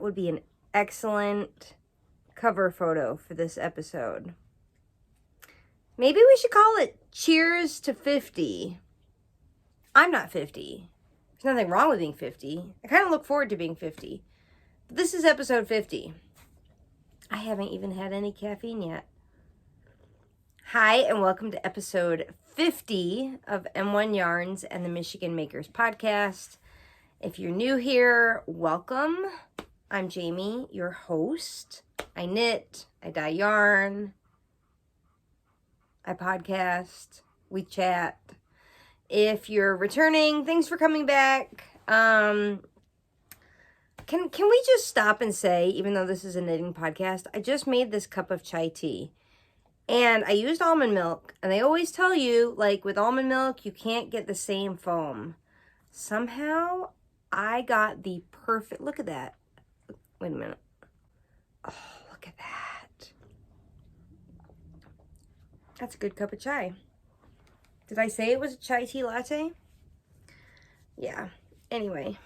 would be an excellent cover photo for this episode. Maybe we should call it Cheers to 50. I'm not 50. There's nothing wrong with being 50. I kind of look forward to being 50. But this is episode 50. I haven't even had any caffeine yet. Hi, and welcome to episode 50 of M1 Yarns and the Michigan Makers podcast. If you're new here, welcome. I'm Jamie, your host. I knit, I dye yarn, I podcast, we chat. If you're returning, thanks for coming back. Can we just stop and say, even though this is a knitting podcast, I just made this cup of chai tea. And I used almond milk. And they always tell you, like, with almond milk, you can't get the same foam. Somehow, I got the perfect... Look at that. Wait a minute. Oh, look at that. That's a good cup of chai. Did I say it was a chai tea latte? Yeah. Anyway,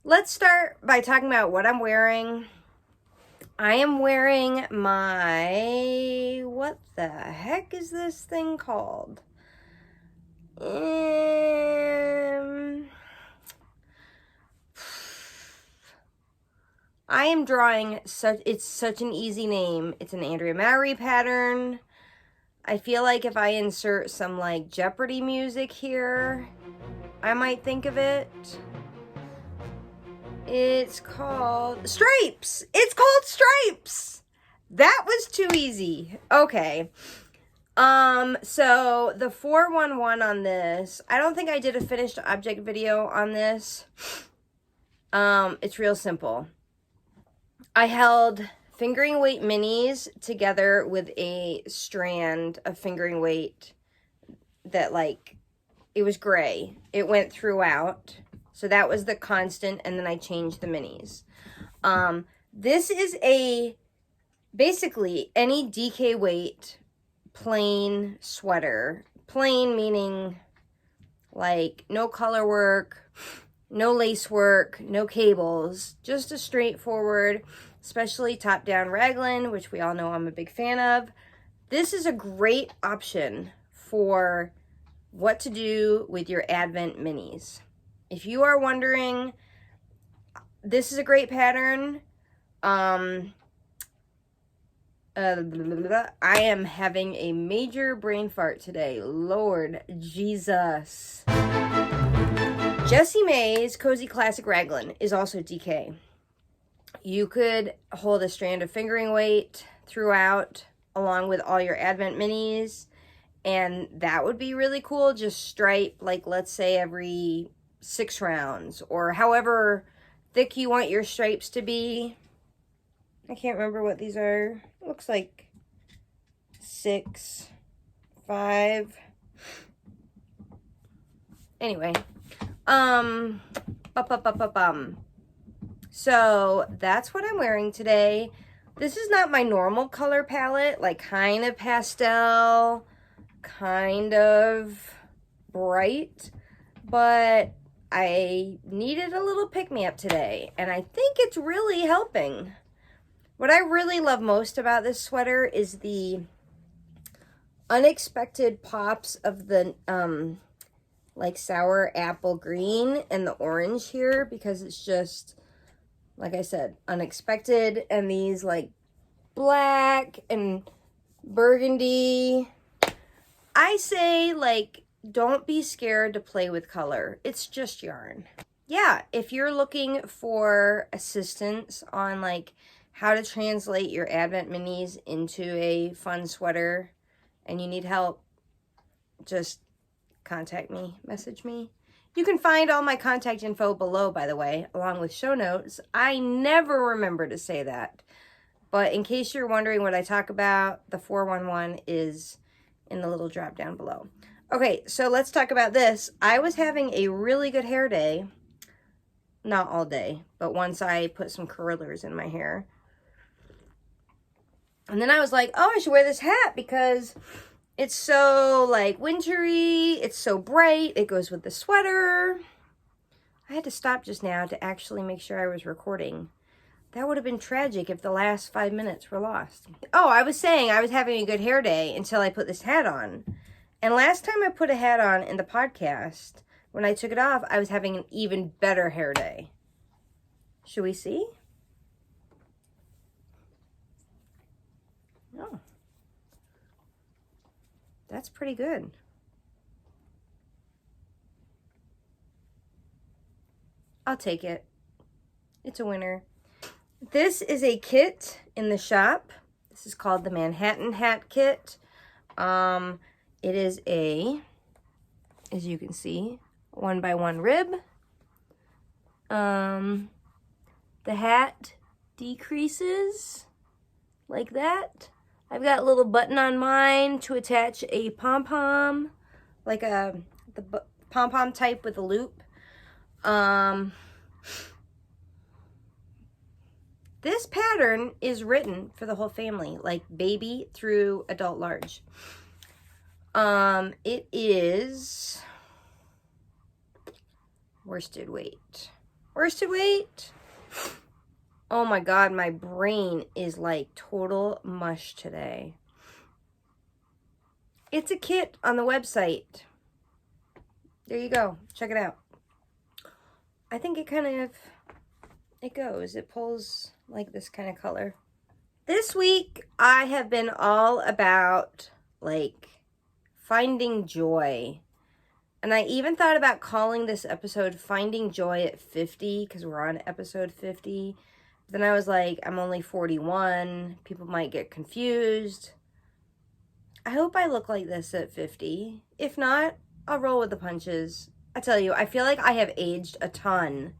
let's start by talking about what I'm wearing. I am wearing my... What the heck is this thing called? I am drawing it's such an easy name. It's an Andrea Mowry pattern. I feel like if I insert some like Jeopardy music here, I might think of it. It's called Stripes. It's called Stripes. That was too easy. Okay. So the 411 on this, I don't think I did a finished object video on this. It's real simple. I held fingering weight minis together with a strand of fingering weight that, like, it was gray. It went throughout. So that was the constant, and then I changed the minis. This is basically any DK weight plain sweater. Plain meaning, like, no color work, no lace work, no cables, just a straightforward, especially top-down raglan, which we all know I'm a big fan of. This is a great option for what to do with your Advent minis. If you are wondering, this is a great pattern. I am having a major brain fart today. Lord Jesus. Jessie May's Cozy Classic Raglan is also DK. You could hold a strand of fingering weight throughout along with all your Advent minis, and that would be really cool. Just stripe, like, let's say every 6 rounds or however thick you want your stripes to be. I can't remember what these are. It looks like 6, 5. Anyway, so that's what I'm wearing today. This is not my normal color palette, like kind of pastel, kind of bright, but I needed a little pick-me-up today, and I think it's really helping. What I really love most about this sweater is the unexpected pops of the like sour apple green and the orange here, because it's just, like I said, unexpected. And these like black and burgundy. I say, like, don't be scared to play with color. It's just yarn. Yeah, if you're looking for assistance on like how to translate your Advent minis into a fun sweater and you need help, just contact me, message me. You can find all my contact info below, by the way, along with show notes. I never remember to say that. But in case you're wondering what I talk about, the 411 is in the little drop down below. Okay, so let's talk about this. I was having a really good hair day. Not all day, but once I put some curlers in my hair. And then I was like, oh, I should wear this hat because it's so, like, wintry. It's so bright. It goes with the sweater. I had to stop just now to actually make sure I was recording. That would have been tragic if the last 5 minutes were lost. Oh, I was saying I was having a good hair day until I put this hat on. And last time I put a hat on in the podcast, when I took it off, I was having an even better hair day. Should we see? Oh. That's pretty good. I'll take it. It's a winner. This is a kit in the shop. This is called the Manhattan Hat Kit. It is a, as you can see, 1x1 rib. The hat decreases like that. I've got a little button on mine to attach a pom-pom, like the pom-pom type with a loop. This pattern is written for the whole family, like baby through adult large. It is worsted weight. Worsted weight. Oh my God, my brain is like total mush today. It's a kit on the website. There you go. Check it out. I think it kind of, it goes. It pulls like this kind of color. This week, I have been all about like finding joy. And I even thought about calling this episode Finding Joy at 50 because we're on episode 50. Then I was like, I'm only 41. People might get confused. I hope I look like this at 50. If not, I'll roll with the punches. I tell you, I feel like I have aged a ton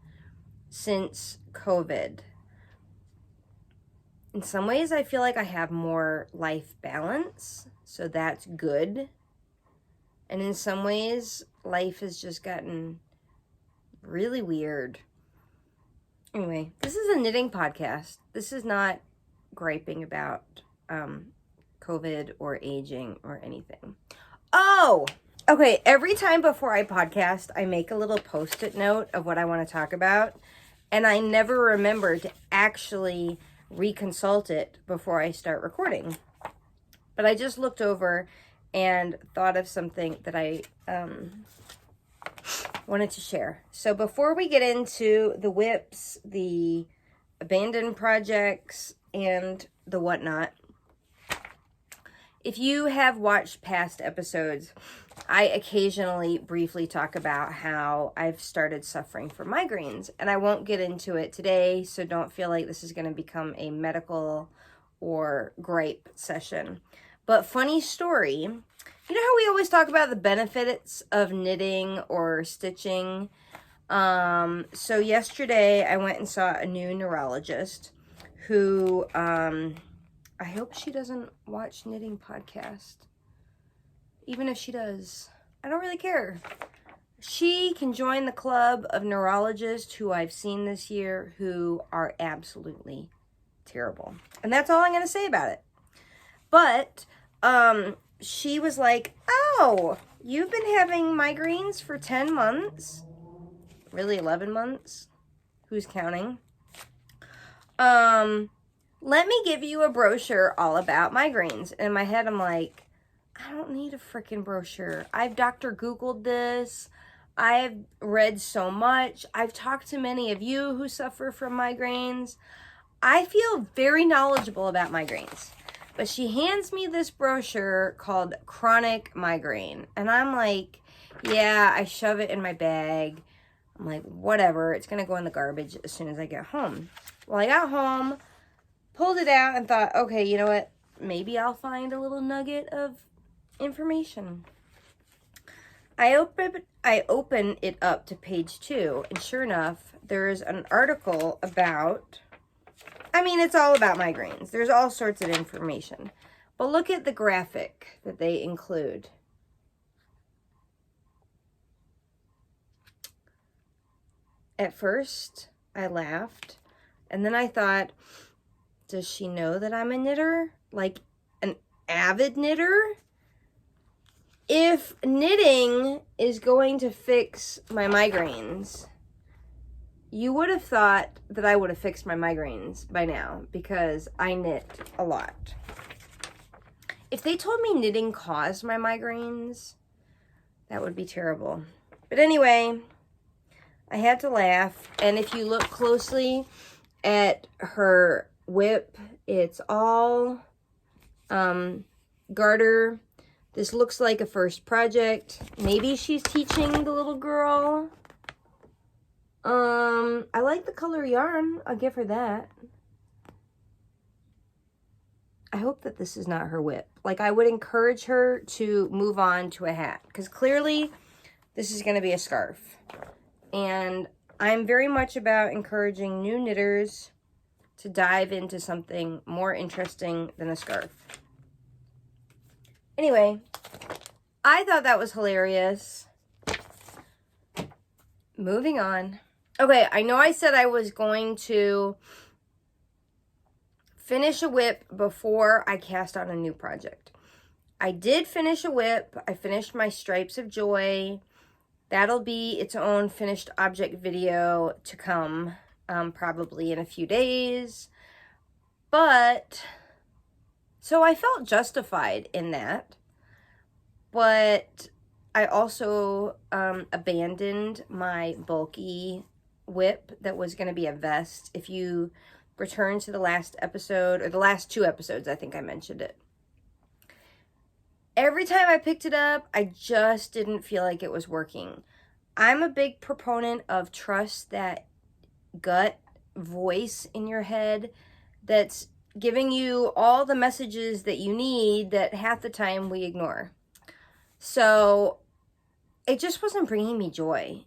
since COVID. In some ways, I feel like I have more life balance, so that's good. And in some ways, life has just gotten really weird. Anyway, this is a knitting podcast. This is not griping about COVID or aging or anything. Oh, okay. Every time before I podcast, I make a little post-it note of what I want to talk about. And I never remember to actually reconsult it before I start recording. But I just looked over and thought of something that I wanted to share. So before we get into the whips, the abandoned projects, and the whatnot, if you have watched past episodes, I occasionally briefly talk about how I've started suffering from migraines, and I won't get into it today, so don't feel like this is going to become a medical or gripe session. But funny story, you know how we always talk about the benefits of knitting or stitching? So yesterday I went and saw a new neurologist who, I hope she doesn't watch knitting podcast. Even if she does, I don't really care. She can join the club of neurologists who I've seen this year who are absolutely terrible. And that's all I'm going to say about it. But she was like, oh, you've been having migraines for 10 months? Really, 11 months? Who's counting? Let me give you a brochure all about migraines. In my head, I'm like, I don't need a freaking brochure. I've Dr. Googled this. I've read so much. I've talked to many of you who suffer from migraines. I feel very knowledgeable about migraines. But she hands me this brochure called Chronic Migraine. And I'm like, yeah, I shove it in my bag. I'm like, whatever. It's going to go in the garbage as soon as I get home. Well, I got home, pulled it out, and thought, okay, you know what? Maybe I'll find a little nugget of information. I open it up to page 2, and sure enough, there is an article about, I mean, it's all about migraines. There's all sorts of information. But look at the graphic that they include. At first, I laughed, and then I thought, does she know that I'm a knitter? Like, an avid knitter? If knitting is going to fix my migraines, you would have thought that I would have fixed my migraines by now because I knit a lot. If they told me knitting caused my migraines, that would be terrible. But anyway, I had to laugh. And if you look closely at her whip, it's all garter. This looks like a first project. Maybe she's teaching the little girl. I like the color yarn. I'll give her that. I hope that this is not her whip. Like, I would encourage her to move on to a hat, because clearly this is going to be a scarf. And I'm very much about encouraging new knitters to dive into something more interesting than a scarf. Anyway, I thought that was hilarious. Moving on. Okay, I know I said I was going to finish a whip before I cast on a new project. I did finish a whip. I finished my Stripes of Joy. That'll be its own finished object video to come, probably in a few days. But, so I felt justified in that. But I also abandoned my bulky whip that was going to be a vest. If you return to the last episode, or the last 2 episodes, I think I mentioned it. Every time I picked it up, I just didn't feel like it was working. I'm a big proponent of trust that gut voice in your head that's giving you all the messages that you need that half the time we ignore. So it just wasn't bringing me joy.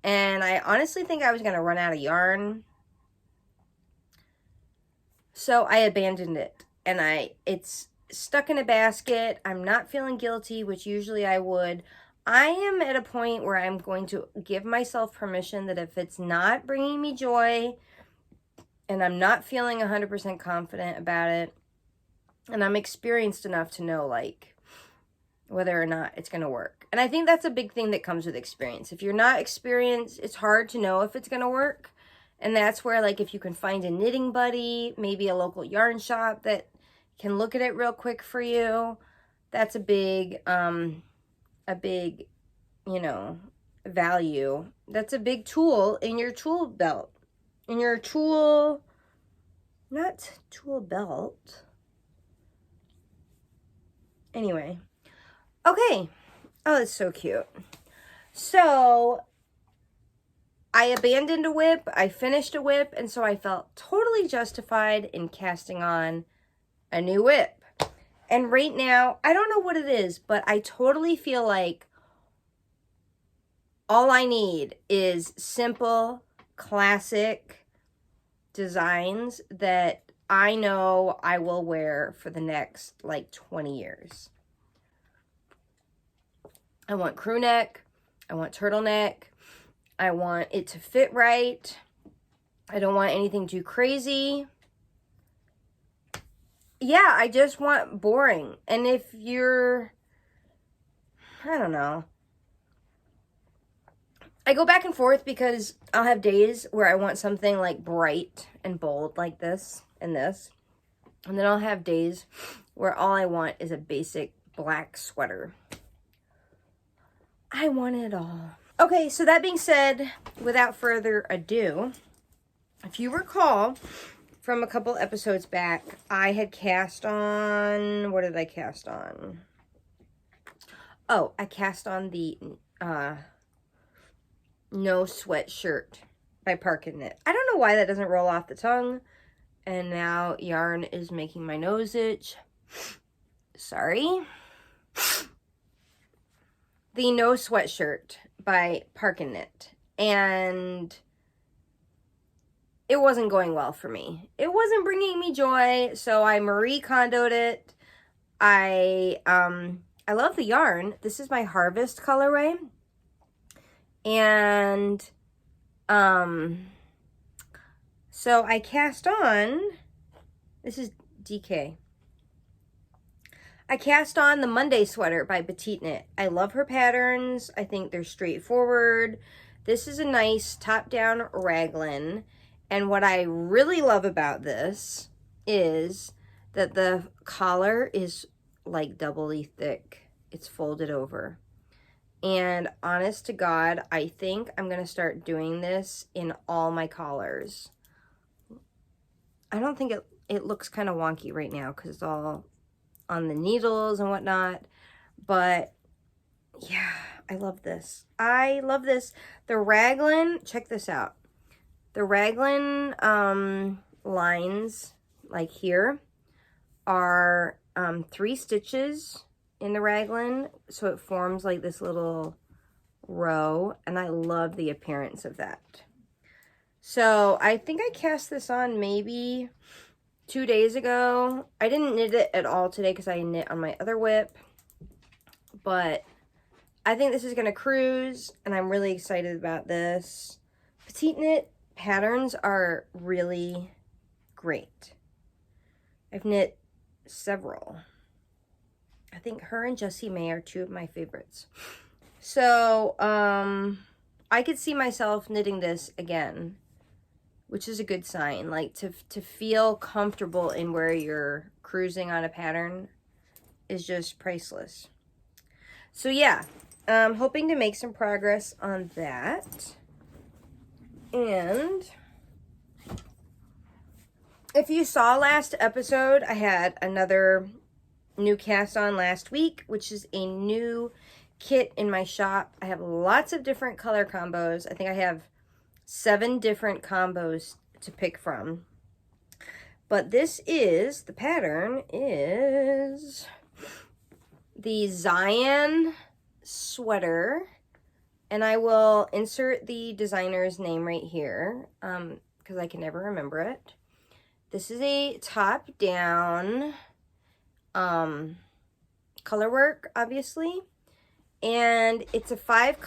And I honestly think I was going to run out of yarn. So I abandoned it. And it's stuck in a basket. I'm not feeling guilty, which usually I would. I am at a point where I'm going to give myself permission that if it's not bringing me joy and I'm not feeling 100% confident about it, and I'm experienced enough to know, like, whether or not it's going to work. And I think that's a big thing that comes with experience. If you're not experienced, it's hard to know if it's going to work. And that's where, like, if you can find a knitting buddy, maybe a local yarn shop that can look at it real quick for you, that's a big, you know, value. That's a big tool in your tool belt. In your tool, not tool belt. Anyway. Okay. Oh, that's so cute. So, I abandoned a whip, I finished a whip, and so I felt totally justified in casting on a new whip. And right now, I don't know what it is, but I totally feel like all I need is simple, classic designs that I know I will wear for the next, like, 20 years. I want crew neck. I want turtleneck. I want it to fit right. I don't want anything too crazy. Yeah, I just want boring. And if you're, I don't know. I go back and forth because I'll have days where I want something like bright and bold like this and this. And then I'll have days where all I want is a basic black sweater. I want it all. Okay, so that being said, without further ado, if you recall from a couple episodes back, I had cast on, what did I cast on? Oh, I cast on the No Sweat Shirt by PetiteKnit. I don't know why that doesn't roll off the tongue, and now yarn is making my nose itch. Sorry. The No Sweat Shirt by PetiteKnit, and it wasn't going well for me. It wasn't bringing me joy, so I Marie Kondoed it. I love the yarn. This is my Harvest colorway, and so I cast on. This is DK. I cast on the Monday sweater by PetiteKnit. I love her patterns. I think they're straightforward. This is a nice top-down raglan. And what I really love about this is that the collar is like doubly thick. It's folded over. And honest to God, I think I'm going to start doing this in all my collars. I don't think it looks kind of wonky right now because it's all on the needles and whatnot. But yeah, I love this. I love this. The raglan, check this out. The raglan lines, like here, are 3 stitches in the raglan, so it forms like this little row, and I love the appearance of that. So I think I cast this on maybe 2 days ago. I didn't knit it at all today because I knit on my other whip, but I think this is going to cruise, and I'm really excited about this. PetiteKnit patterns are really great. I've knit several. I think her and Jessie May are 2 of my favorites. So, I could see myself knitting this again, which is a good sign. Like, to feel comfortable in where you're cruising on a pattern is just priceless. So, yeah, I'm hoping to make some progress on that. And if you saw last episode, I had another new cast on last week, which is a new kit in my shop. I have lots of different color combos. I think I have 7 different combos to pick from. But this is, the pattern is the Zyan sweater. And I will insert the designer's name right here because I can never remember it. This is a top-down color work, obviously, and it's a 5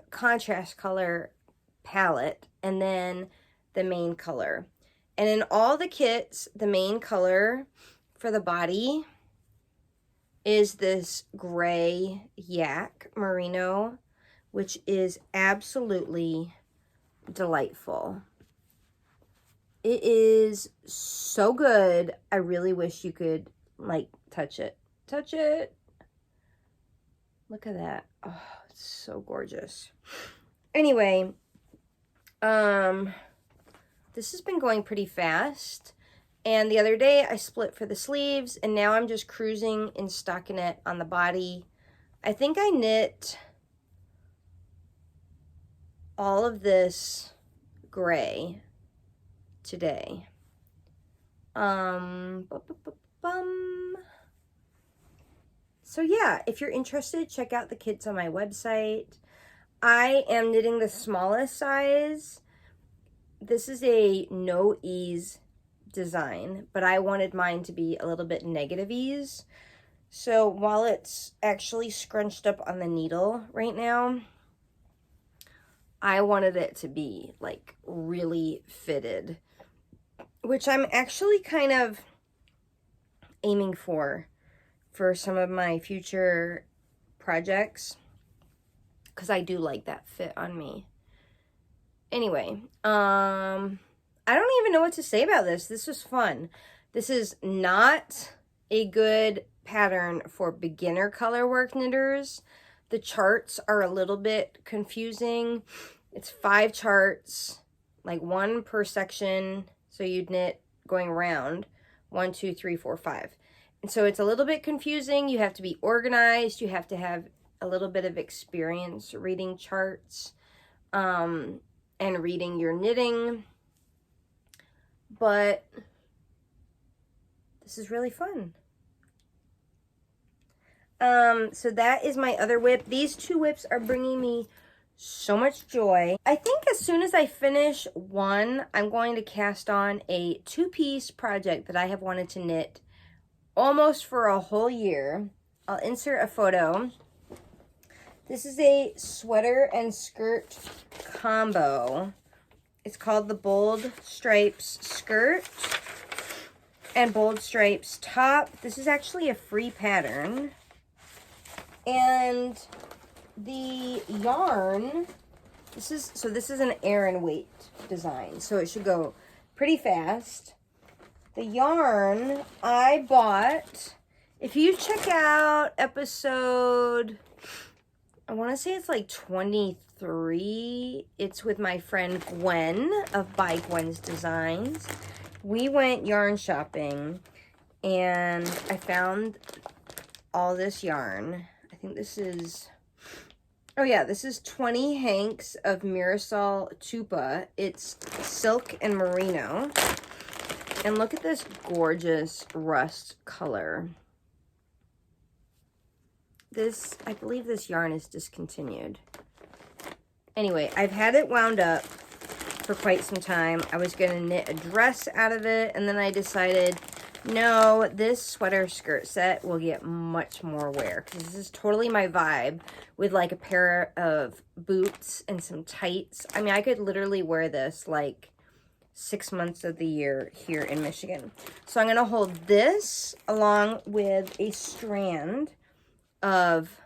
contrast color palette, and then the main color. And in all the kits, the main color for the body is this gray yak merino, which is absolutely delightful. It is so good. I really wish you could, like, touch it. Touch it. Look at that. Oh, it's so gorgeous. Anyway, this has been going pretty fast. And the other day, I split for the sleeves, and now I'm just cruising in stockinette on the body. I think I knit all of this gray today. So yeah, if you're interested, check out the kits on my website. I am knitting the smallest size. This is a no ease design, but I wanted mine to be a little bit negative ease. So while it's actually scrunched up on the needle right now, I wanted it to be like really fitted, which I'm actually kind of aiming for some of my future projects, because I do like that fit on me. Anyway, I don't even know what to say about this. This was fun. This is not a good pattern for beginner color work knitters. The charts are a little bit confusing. It's 5 charts, like 1 per section. So you'd knit going around 1, 2, 3, 4, 5. And so it's a little bit confusing. You have to be organized. You have to have a little bit of experience reading charts and reading your knitting. But this is really fun. So that is my other whip. These 2 whips are bringing me so much joy. I think as soon as I finish one, I'm going to cast on a 2-piece project that I have wanted to knit almost for a whole year. I'll insert a photo. This is a sweater and skirt combo. It's called the Bold Stripes skirt and Bold Stripes top. This is actually a free pattern. And the yarn, this is an Aran weight design, so it should go pretty fast. The yarn I bought, if you check out episode, I want to say it's like 23, it's with my friend Gwen of By Gwen's Designs. We went yarn shopping and I found all this yarn. I think this is, oh yeah, this is 20 hanks of Mirasol Tupa. It's silk and merino. And look at this gorgeous rust color. This, I believe this yarn is discontinued. Anyway, I've had it wound up for quite some time. I was going to knit a dress out of it, and then I decided, no, this sweater skirt set will get much more wear, because this is totally my vibe with like a pair of boots and some tights. I mean, I could literally wear this like 6 months of the year here in Michigan. So I'm going to hold this along with a strand of,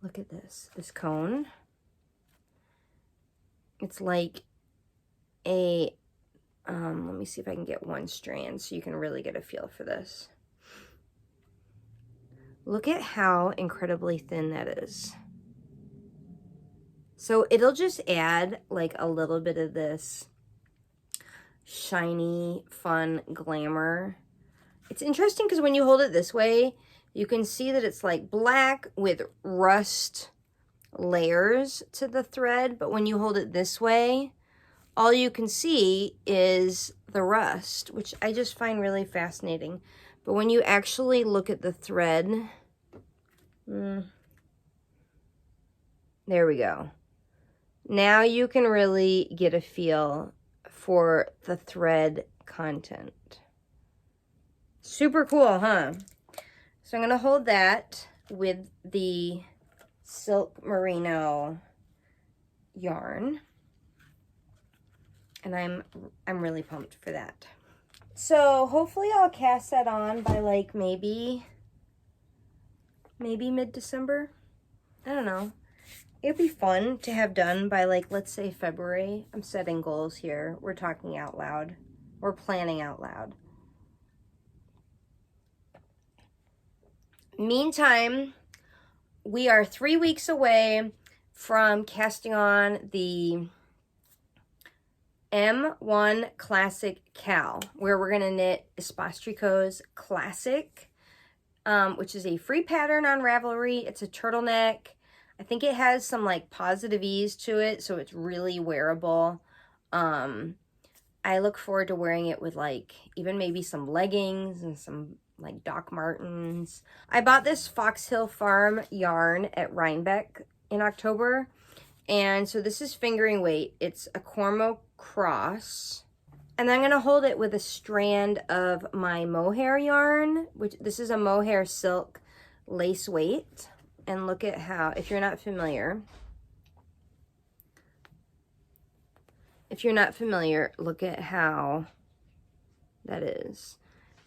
look at this cone. It's like a, let me see if I can get one strand so you can really get a feel for this. Look at how incredibly thin that is. So it'll just add like a little bit of this shiny, fun glamour. It's interesting because when you hold it this way, you can see that it's like black with rust layers to the thread, but when you hold it this way, all you can see is the rust, which I just find really fascinating. But when you actually look at the thread, there we go. Now you can really get a feel for the thread content. Super cool, huh? So I'm going to hold that with the silk merino yarn. And I'm really pumped for that. So hopefully I'll cast that on by like maybe mid-December. I don't know. It'd be fun to have done by like, let's say February. I'm setting goals here. We're talking out loud. We're planning out loud. Meantime, we are 3 weeks away from casting on the M1 Classic Cal, where we're going to knit Espace Tricot's Classic, which is a free pattern on Ravelry. It's a turtleneck. I think it has some like positive ease to it, so it's really wearable. I look forward to wearing it with like even maybe some leggings and some like Doc Martens. I bought this Foxhill Farm yarn at Rhinebeck in October, and so this is fingering weight. It's a Cormo cross, and I'm gonna hold it with a strand of my mohair yarn, which this is a mohair silk lace weight. And look at how, if you're not familiar, look at how that is.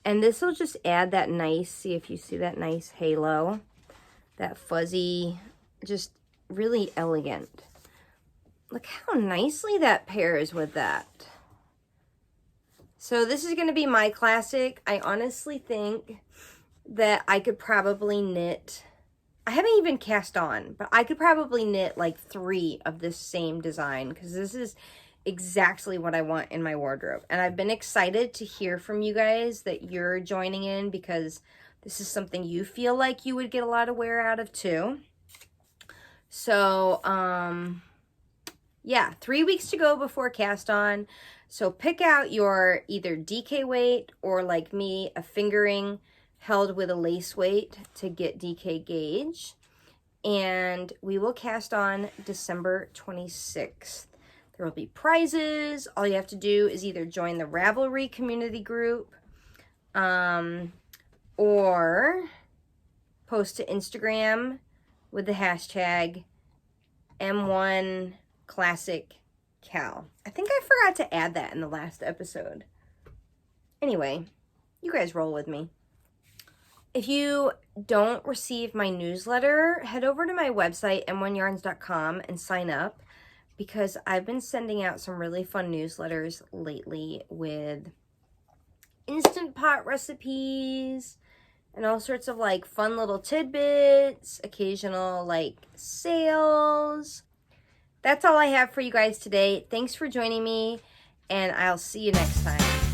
And this will just add that nice, see if you see that nice halo, that fuzzy, just really elegant. Look how nicely that pairs with that. So this is going to be my classic. I honestly think that I could probably knit, I haven't even cast on, but I could probably knit like 3 of this same design, because this is exactly what I want in my wardrobe. And I've been excited to hear from you guys that you're joining in, because this is something you feel like you would get a lot of wear out of too. So, yeah, 3 weeks to go before cast on. So pick out your either DK weight or, like me, a fingering held with a lace weight to get DK gauge. And we will cast on December 26th. There will be prizes. All you have to do is either join the Ravelry community group or post to Instagram with the hashtag M1 Classic Cal. I think I forgot to add that in the last episode. Anyway, you guys roll with me. If you don't receive my newsletter, head over to my website, m1yarns.com, and sign up, because I've been sending out some really fun newsletters lately with Instant Pot recipes and all sorts of like fun little tidbits, occasional like sales. That's all I have for you guys today. Thanks for joining me, and I'll see you next time.